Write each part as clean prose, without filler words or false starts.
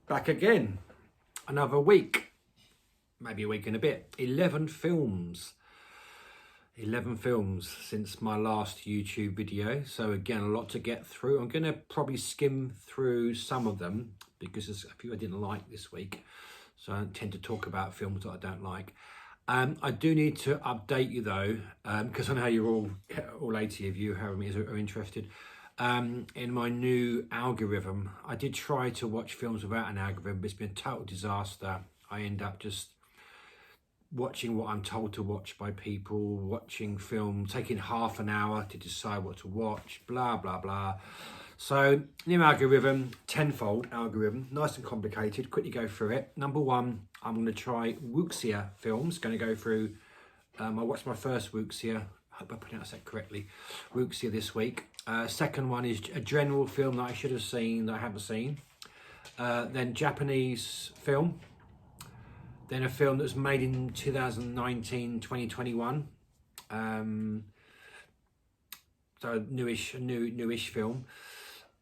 Back again, another week, maybe a week and a bit. 11 films since my last YouTube video. So again, a lot to get through. I'm going to probably skim through some of them because there's a few I didn't like this week. So I don't tend to talk about films that I don't like. I do need to update you though, because I know you're all 80 of you, however many are interested. In my new algorithm. I did try to watch films without an algorithm, but it's been a total disaster. I end up just watching what I'm told to watch by people, watching films, taking half an hour to decide what to watch, blah, blah, blah. So, new algorithm, tenfold algorithm, nice and complicated, quickly go through it. Number one, I'm going to try wuxia films, going to go through, I watched my first wuxia, I hope I pronounced that correctly, wuxia this week. Second one is a general film that I should have seen that I haven't seen. Then Japanese film. Then a film that was made in 2019, 2021. So newish film.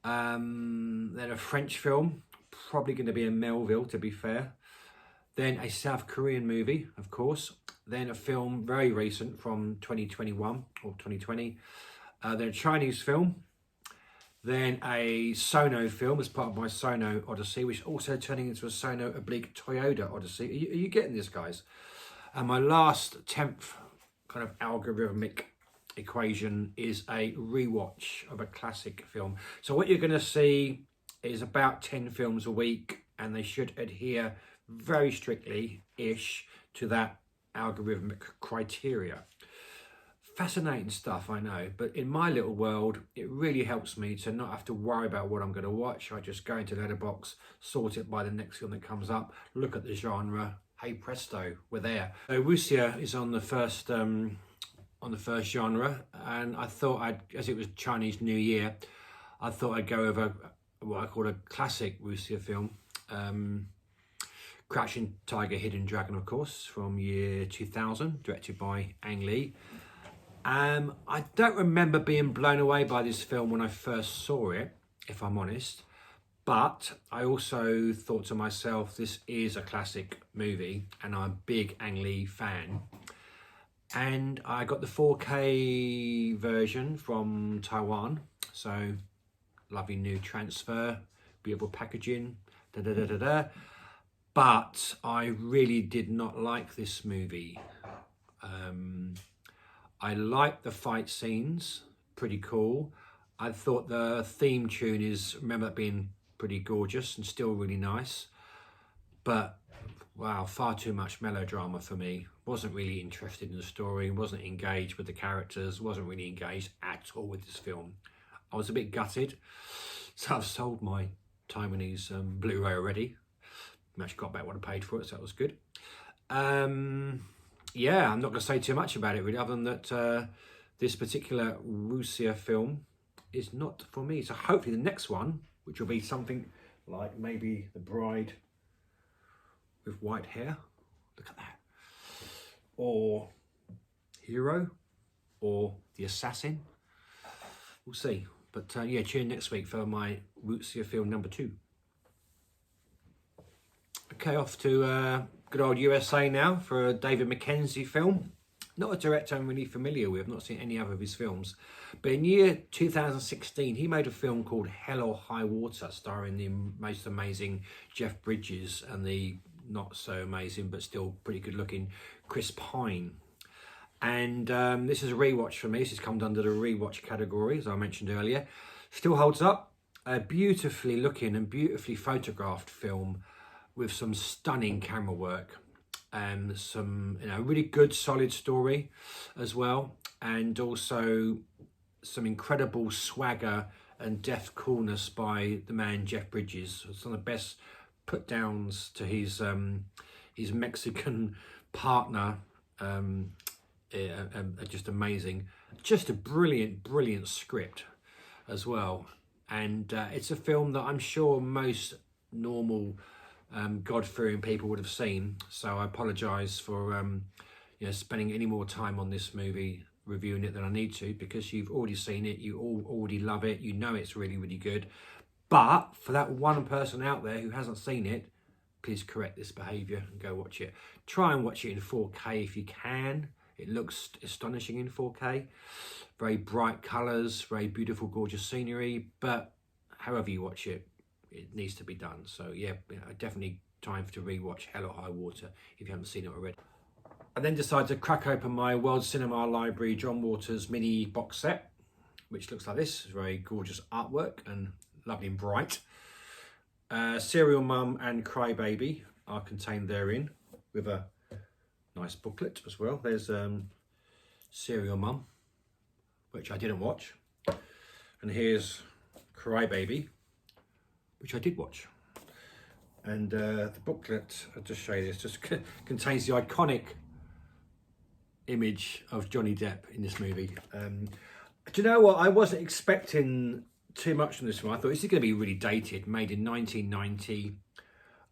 Then a French film, probably going to be in Melville, to be fair. Then a South Korean movie, of course. Then a film very recent from 2021 or 2020. Then a Chinese film. Then a Sono film as part of my Sono Odyssey, which is also turning into a Sono oblique Toyota Odyssey. Are you getting this, guys? And my last 10th kind of algorithmic equation is a rewatch of a classic film. So what you're going to see is about 10 films a week, and they should adhere very strictly-ish to that algorithmic criteria. Fascinating stuff, I know, but in my little world, it really helps me to not have to worry about what I'm going to watch. I just go into Letterboxd, sort it by the next film that comes up, look at the genre. Hey presto, we're there. So wuxia is on the first genre, and I thought as it was Chinese New Year, I thought I'd go over what I call a classic wuxia film. Crouching Tiger, Hidden Dragon, of course, from year 2000, directed by Ang Lee. I don't remember being blown away by this film when I first saw it, if I'm honest. But I also thought to myself, this is a classic movie, and I'm a big Ang Lee fan. And I got the 4K version from Taiwan. So, lovely new transfer, beautiful packaging, da-da-da-da-da. But I really did not like this movie. I liked the fight scenes, pretty cool. I thought the theme tune remember that being pretty gorgeous and still really nice. But, wow, far too much melodrama for me. Wasn't really interested in the story, wasn't engaged with the characters, wasn't really engaged at all with this film. I was a bit gutted. So I've sold my Taiwanese Blu-ray already. I actually got back what I paid for it, so that was good. Yeah, I'm not going to say too much about it really, other than that this particular wuxia film is not for me. So hopefully the next one, which will be something like maybe The Bride with white hair, look at that, or Hero, or The Assassin, we'll see. But yeah, tune in next week for my wuxia film number 2. Okay, off to good old USA now for a David Mackenzie film. Not a director I'm really familiar with, not seen any other of his films. But in year 2016, he made a film called Hell or High Water, starring the most amazing Jeff Bridges and the not so amazing, but still pretty good looking Chris Pine. And this is a rewatch for me. This has come under the rewatch category, as I mentioned earlier. Still holds up. A beautifully looking and beautifully photographed film with some stunning camera work and some really good solid story as well, and also some incredible swagger and deft coolness by the man Jeff Bridges. It's one of the best put downs to his Mexican partner. Just amazing, just a brilliant script as well, and it's a film that I'm sure most normal God-fearing people would have seen. So I apologise for spending any more time on this movie reviewing it than I need to, because you've already seen it, you all already love it, you know it's really good. But for that one person out there who hasn't seen it, please correct this behaviour and go watch it. Try and watch it in 4K if you can. It looks astonishing in 4K. Very bright colours, very beautiful, gorgeous scenery. But however you watch it, it needs to be done. So yeah, definitely time to rewatch Hell or High Water if you haven't seen it already. I then decided to crack open my World Cinema Library John Waters mini box set, which looks like this. It's very gorgeous artwork and lovely and bright. Serial Mum and Crybaby are contained therein with a nice booklet as well. There's Serial Mum, which I didn't watch. And here's Crybaby, which I did watch. And the booklet, I'll just show you this, just contains the iconic image of Johnny Depp in this movie. Do you know what? I wasn't expecting too much from this one. I thought this is going to be really dated, made in 1990.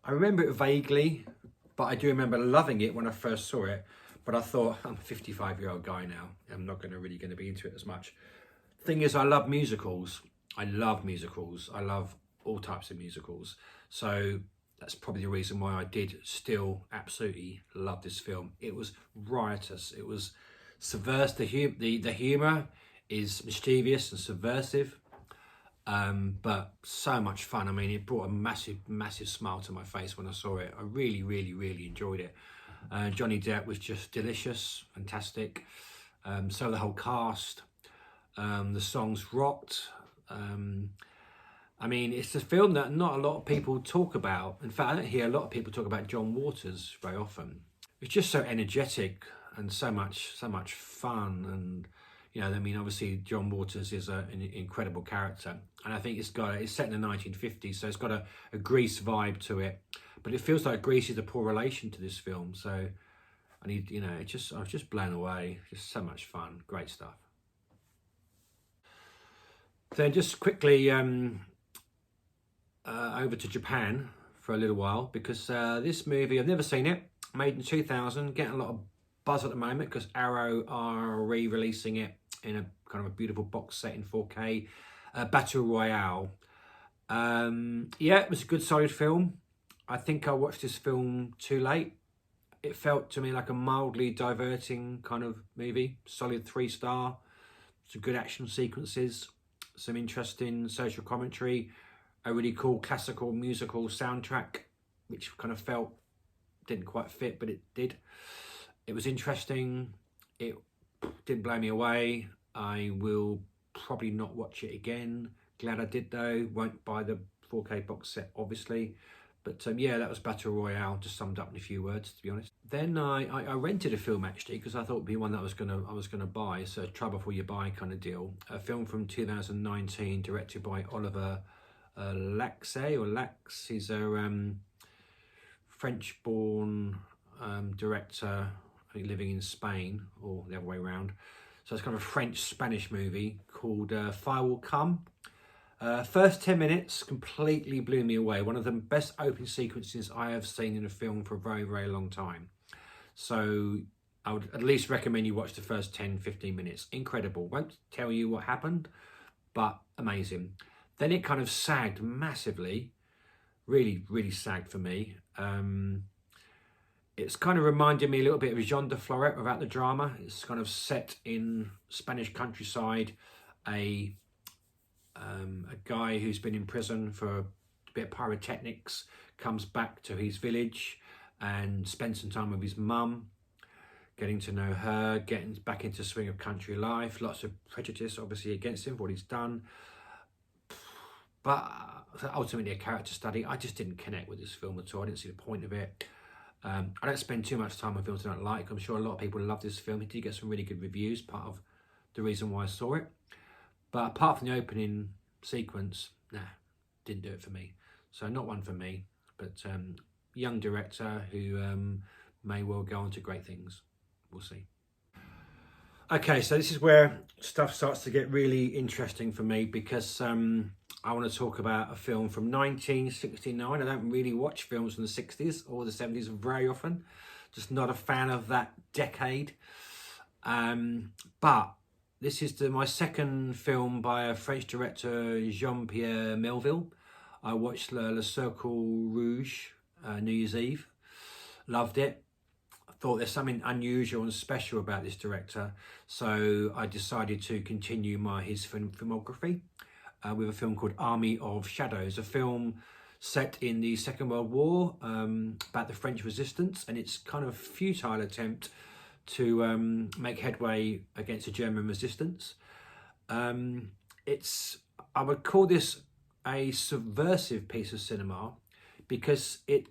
I remember it vaguely, but I do remember loving it when I first saw it. But I thought, I'm a 55-year-old guy now. I'm not really going to be into it as much. Thing is, I love musicals. I love musicals. I love all types of musicals. So that's probably the reason why I did still absolutely love this film. It was riotous. It was subversive. The humour is mischievous and subversive, but so much fun. I mean, it brought a massive smile to my face when I saw it. I really enjoyed it. Johnny Depp was just delicious, fantastic. So the whole cast, the songs rocked. I mean, it's a film that not a lot of people talk about. In fact, I don't hear a lot of people talk about John Waters very often. It's just so energetic and so much fun. And, you know, I mean, obviously John Waters is an incredible character. And I think it's set in the 1950s, so it's got a Grease vibe to it. But it feels like Grease is a poor relation to this film. So, I was just blown away. Just so much fun. Great stuff. Then just quickly over to Japan for a little while, because this movie, I've never seen it, made in 2000, getting a lot of buzz at the moment because Arrow are re-releasing it in a kind of a beautiful box set in 4K. Battle Royale. Yeah, it was a good solid film. I think I watched this film too late. It felt to me like a mildly diverting kind of movie. Solid 3-star. Some good action sequences. Some interesting social commentary. A really cool classical musical soundtrack, which kind of didn't quite fit, but it did. It was interesting. It didn't blow me away. I will probably not watch it again. Glad I did though. Won't buy the 4K box set, obviously. But yeah, that was Battle Royale, just summed up in a few words, to be honest. Then I rented a film actually, because I thought it'd be one that I was gonna buy. It's a try before you buy kind of deal. A film from 2019, directed by Oliver Lax. He's a French-born director, I think living in Spain, or the other way around. So it's kind of a French-Spanish movie called Fire Will Come. First 10 minutes completely blew me away. One of the best opening sequences I have seen in a film for a very long time. So I would at least recommend you watch the first 10-15 minutes. Incredible. Won't tell you what happened, but amazing. Then it kind of sagged massively. Really sagged for me. It's kind of reminded me a little bit of Jean de Florette without the drama. It's kind of set in Spanish countryside. A guy who's been in prison for a bit of pyrotechnics comes back to his village and spends some time with his mum, getting to know her, getting back into the swing of country life. Lots of prejudice, obviously, against him for what he's done. But ultimately a character study. I just didn't connect with this film at all. I didn't see the point of it. I don't spend too much time on films I don't like. I'm sure a lot of people love this film. It did get some really good reviews, part of the reason why I saw it. But apart from the opening sequence, nah, didn't do it for me. So not one for me, but young director who may well go on to great things. We'll see. Okay, so this is where stuff starts to get really interesting for me, because I want to talk about a film from 1969. I don't really watch films from the 60s or the 70s very often. Just not a fan of that decade. But this is my second film by a French director, Jean-Pierre Melville. I watched Le Cercle Rouge, New Year's Eve. Loved it. I thought there's something unusual and special about this director, so I decided to continue his filmography with a film called Army of Shadows, a film set in the Second World War about the French resistance, and it's kind of futile attempt to make headway against the German resistance. I would call this a subversive piece of cinema because it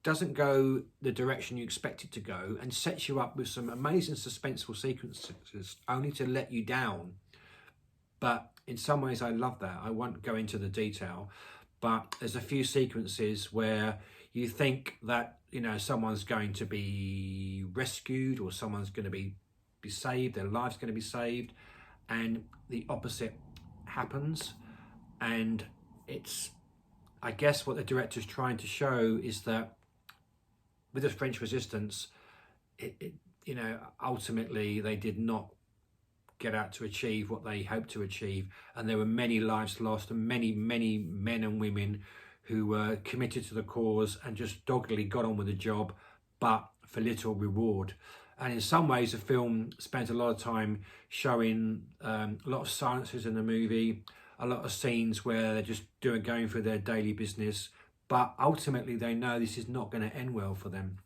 doesn't go the direction you expect it to go and sets you up with some amazing suspenseful sequences only to let you down. But in some ways I love that. I won't go into the detail, but there's a few sequences where you think that, you know, someone's going to be rescued or someone's going to be saved, their life's going to be saved, and the opposite happens. And it's, I guess what the director's trying to show is that with the French resistance, you know, ultimately they did not get out to achieve what they hoped to achieve, and there were many lives lost and many men and women who were committed to the cause and just doggedly got on with the job, but for little reward. And in some ways the film spends a lot of time showing a lot of silences in the movie, a lot of scenes where they're just going through their daily business, but ultimately they know this is not going to end well for them.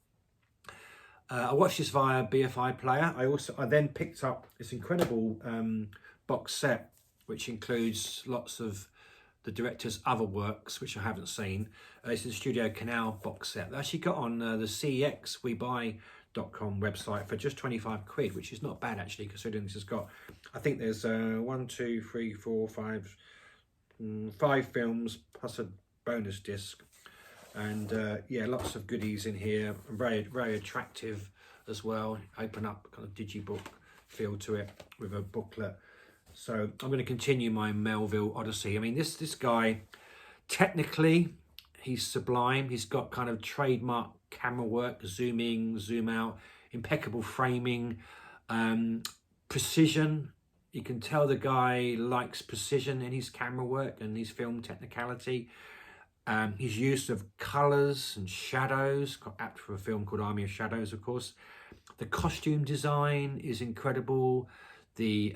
I watched this via BFI Player. I then picked up this incredible box set, which includes lots of the director's other works, which I haven't seen. It's the Studio Canal box set. They actually got on the CEXWeBuy.com website for just 25 quid, which is not bad actually, considering this has got, I think there's 1, 2, 3, 4, 5, 5 films plus a bonus disc. And yeah, lots of goodies in here, very attractive as well. Open up, kind of digibook feel to it with a booklet. So I'm going to continue my Melville Odyssey. I mean, this guy, technically, he's sublime. He's got kind of trademark camera work, zoom in, zoom out, impeccable framing, precision. You can tell the guy likes precision in his camera work and his film technicality. His use of colours and shadows, apt for a film called Army of Shadows, of course. The costume design is incredible. The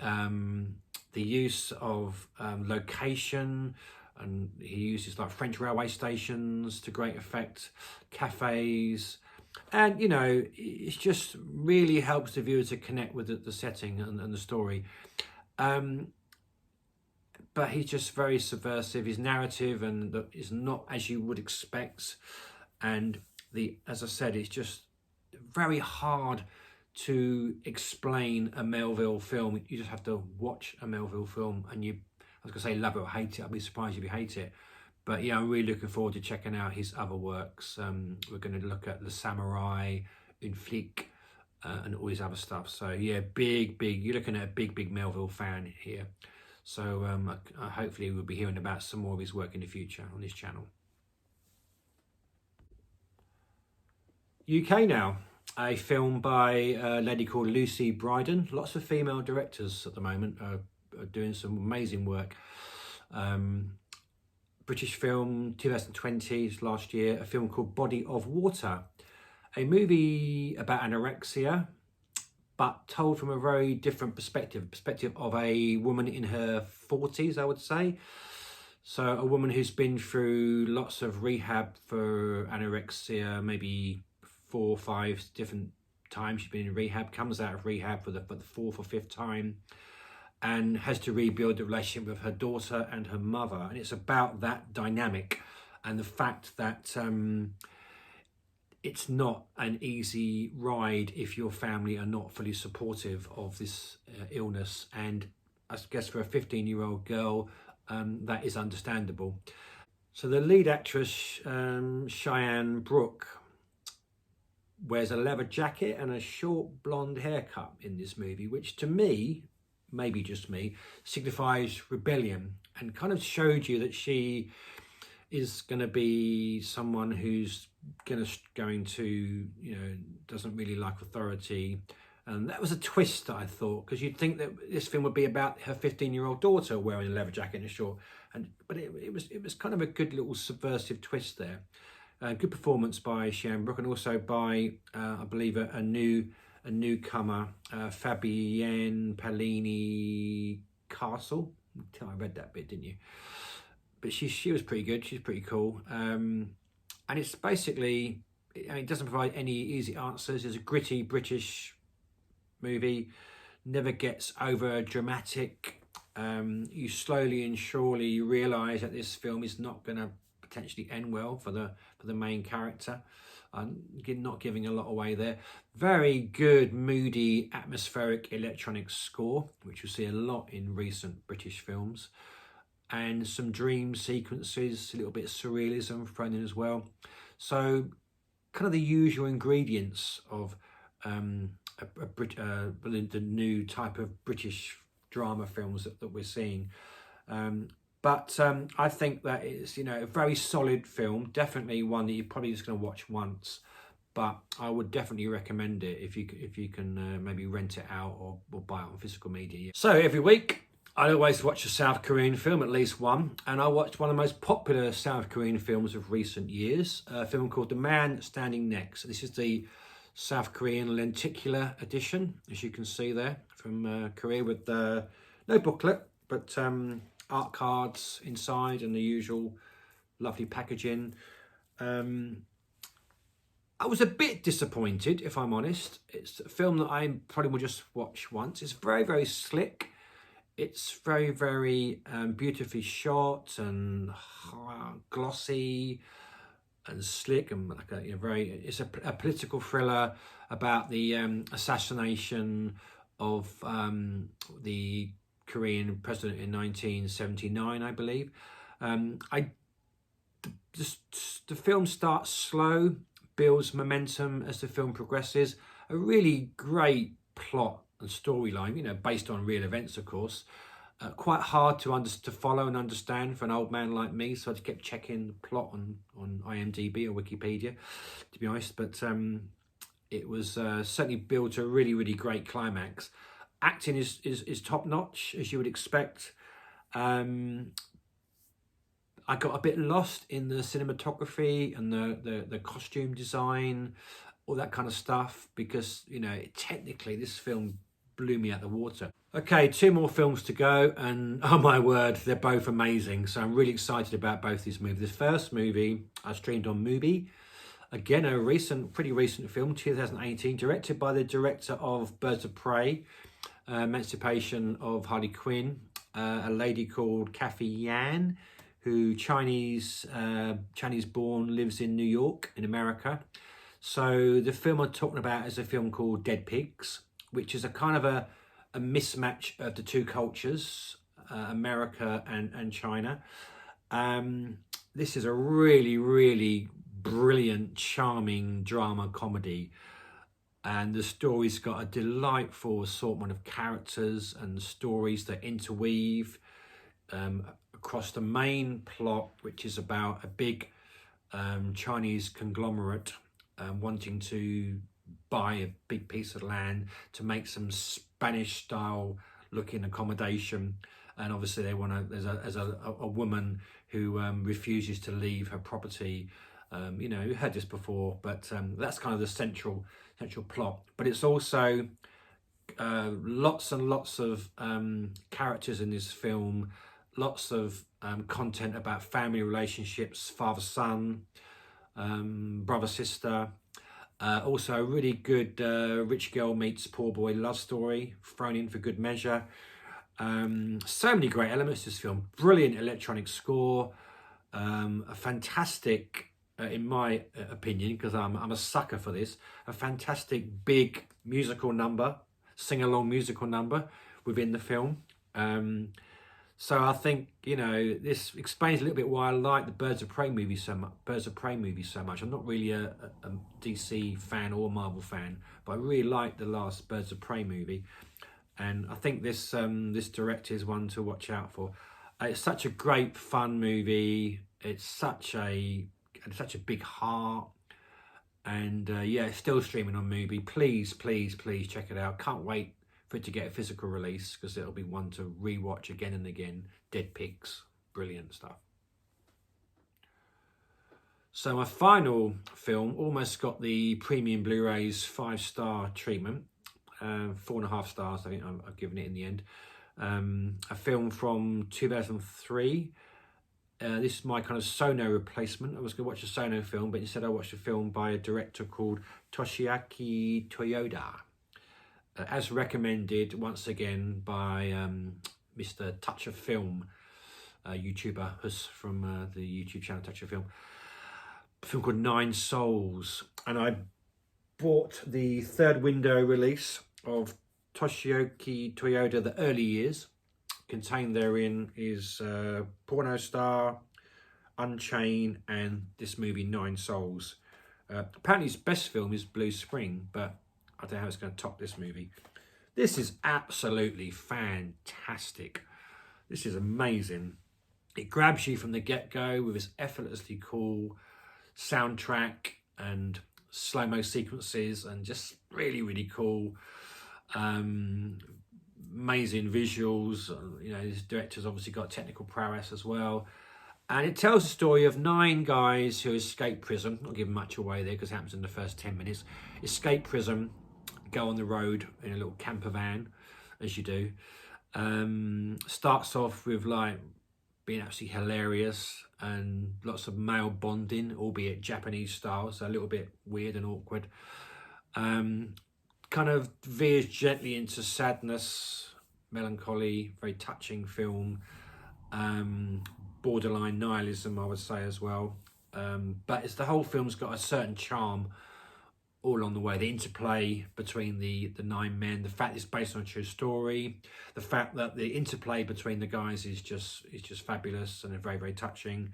use of location, and he uses like French railway stations to great effect, cafes, and you know, it just really helps the viewer to connect with the setting and the story. But he's just very subversive. His narrative and is not as you would expect, and as I said, it's just very hard to explain a Melville film. You just have to watch a Melville film, and I was gonna say love it or hate it. I'd be surprised if you hate it. But yeah, I'm really looking forward to checking out his other works. We're going to look at Le Samurai, Une Flic, and all his other stuff. So yeah, you're looking at a big Melville fan here. So hopefully we'll be hearing about some more of his work in the future on this channel. UK now, a film by a lady called Lucy Bryden. Lots of female directors at the moment are doing some amazing work. British film, 2020, last year, a film called Body of Water, a movie about anorexia, but told from a very different perspective of a woman in her 40s, I would say. So a woman who's been through lots of rehab for anorexia, maybe 4 or 5 different times she's been in rehab, comes out of rehab for the 4th or 5th time, and has to rebuild the relationship with her daughter and her mother. And it's about that dynamic and the fact that it's not an easy ride if your family are not fully supportive of this illness. And I guess for a 15-year-old girl, that is understandable. So the lead actress, Cheyenne Brooke, wears a leather jacket and a short blonde haircut in this movie, which to me, maybe just me, signifies rebellion, and kind of showed you that she is going to be someone who's going to, you know, doesn't really like authority, And that was a twist, I thought, because you'd think that this film would be about her 15-year-old daughter wearing a leather jacket and a short. But it was kind of a good little subversive twist there. Good performance by Shanbrook, and also by I believe a newcomer, Fabienne Palini Castle. I read that bit, didn't you? But she was pretty good. She's pretty cool. And it's basically, it doesn't provide any easy answers. It's a gritty British movie, never gets over dramatic. You slowly and surely realise that this film is not going to potentially end well for the main character. Not giving a lot away there. Very good, moody, atmospheric electronic score, which you'll see a lot in recent British films. And some dream sequences, a little bit of surrealism thrown in as well. So kind of the usual ingredients of the new type of British drama films that we're seeing. But I think that it's, a very solid film. Definitely one that you're probably just going to watch once. But I would definitely recommend it if you can maybe rent it out or buy it on physical media. So every week, I always watch a South Korean film, at least one. And I watched one of the most popular South Korean films of recent years, a film called The Man Standing Next. This is the South Korean lenticular edition, as you can see there, from Korea, with no booklet, but art cards inside and the usual lovely packaging. I was a bit disappointed, if I'm honest. It's a film that I probably will just watch once. It's very, very slick. It's very, very beautifully shot and glossy and slick, and like it's a political thriller about the assassination of the Korean president in 1979, I believe. The film starts slow, builds momentum as the film progresses. A really great plot and storyline, based on real events, of course. Quite hard to follow and understand for an old man like me, so I just kept checking the plot on IMDb or Wikipedia, to be honest. But it was certainly built to a really, really great climax. Acting is top notch, as you would expect. I got a bit lost in the cinematography and the costume design, all that kind of stuff, because technically this film blew me out the water. Okay, 2 more films to go, and oh my word, they're both amazing. So I'm really excited about both these movies. The first movie I streamed on Mubi. Again, pretty recent film, 2018, directed by the director of Birds of Prey, Emancipation of Harley Quinn, a lady called Kathy Yan, who Chinese born, lives in New York in America. So the film I'm talking about is a film called Dead Pigs, which is a kind of a mismatch of the two cultures, America and China. This is a really, really brilliant, charming drama comedy. And the story's got a delightful assortment of characters and stories that interweave across the main plot, which is about a big Chinese conglomerate wanting to buy a big piece of land to make some Spanish style looking accommodation. And obviously they want to, there's a woman who refuses to leave her property. You heard this before, but that's kind of the central plot. But it's also lots and lots of characters in this film, lots of content about family relationships, father-son, brother-sister. Also a really good rich girl meets poor boy love story thrown in for good measure. So many great elements to this film. Brilliant electronic score, a fantastic, in my opinion, because I'm a sucker for this, a fantastic big musical number, sing-along musical number within the film. So I think, this explains a little bit why I like the Birds of Prey movie so much. I'm not really a DC fan or Marvel fan, but I really like the last Birds of Prey movie. And I think this director is one to watch out for. It's such a great fun movie. It's such a big heart. And yeah, it's still streaming on Mubi. Please, please, please check it out. Can't wait for it to get a physical release, because it'll be one to rewatch again and again. Dead Pigs, brilliant stuff. So my final film almost got the premium Blu-rays 5-star treatment. 4.5 stars, I think I've given it in the end. A film from 2003. This is my kind of Sono replacement. I was going to watch a Sono film, but instead I watched a film by a director called Toshiaki Toyoda. As recommended once again by Mr. Touch of Film, YouTuber Hus from the YouTube channel Touch of Film. A film called Nine Souls. And I bought the third window release of Toshiaki Toyoda, The Early Years. Contained therein is Porno Star, Unchained, and this movie Nine Souls. Apparently his best film is Blue Spring, but I don't know how it's going to top this movie. This is absolutely fantastic. This is amazing. It grabs you from the get-go with this effortlessly cool soundtrack and slow-mo sequences, and just really, really cool. Amazing visuals. You know, this director's obviously got technical prowess as well. And it tells the story of 9 guys who escape prison. Not giving much away there because it happens in the first 10 minutes. Escape prison, go on the road in a little camper van, as you do. Starts off with like being absolutely hilarious and lots of male bonding, albeit Japanese style, so a little bit weird and awkward. Kind of veers gently into sadness, melancholy, very touching film. Borderline nihilism, I would say, as well. But it's the whole film's got a certain charm all on the way. The interplay between the 9 men, the fact it's based on a true story, the fact that the interplay between the guys is just fabulous and very, very touching.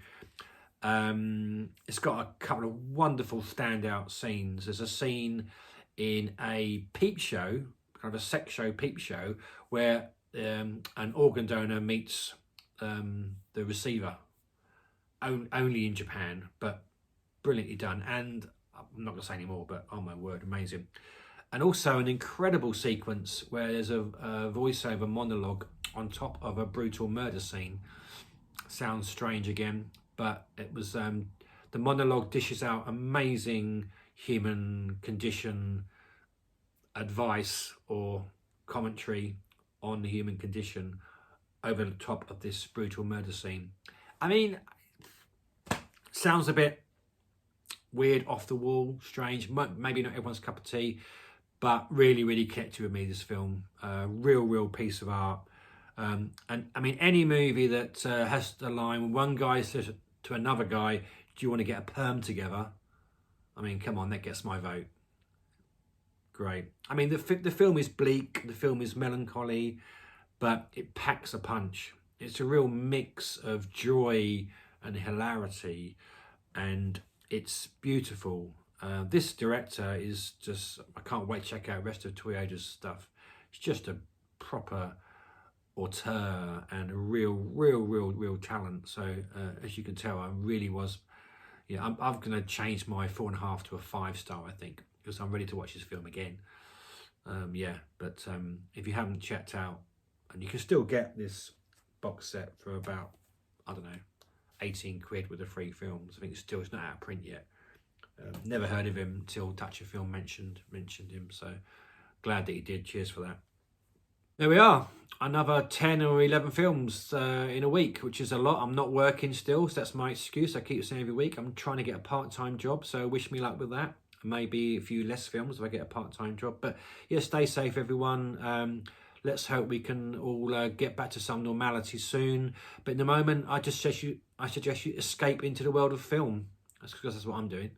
It's got a couple of wonderful standout scenes. There's a scene in a peep show, kind of a sex show peep show, where an organ donor meets the receiver, only in Japan, but brilliantly done. And I'm not going to say any more, but oh my word, amazing. And also an incredible sequence where there's a voiceover monologue on top of a brutal murder scene. Sounds strange again, but it was the monologue dishes out amazing human condition advice or commentary on the human condition over the top of this brutal murder scene. I mean, sounds a bit weird, off the wall, strange, maybe not everyone's cup of tea, but really, really connected with me, this film. Real piece of art. And I mean, any movie that has the line when one guy says to another guy, do you want to get a perm together? I mean, come on, that gets my vote. Great. I mean, the film is bleak, the film is melancholy, but it packs a punch. It's a real mix of joy and hilarity, and it's beautiful. This director is just, I can't wait to check out the rest of Toyoda's stuff. It's just a proper auteur and a real talent. So as you can tell, I really was, I'm going to change my 4.5 to a 5-star, I think, because I'm ready to watch this film again. But if you haven't checked out, and you can still get this box set for about, I don't know, 18 quid with the 3 films. I think it's not out of print yet. Never heard of him until Touch of Film mentioned him, so glad that he did. Cheers for that. There we are, another 10 or 11 films in a week, which is a lot. I'm not working still, so that's my excuse. I keep saying every week I'm trying to get a part-time job, so wish me luck with that. Maybe a few less films if I get a part-time job, but yeah, stay safe everyone. Let's hope we can all get back to some normality soon. But in the moment, I suggest you escape into the world of film. That's because that's what I'm doing.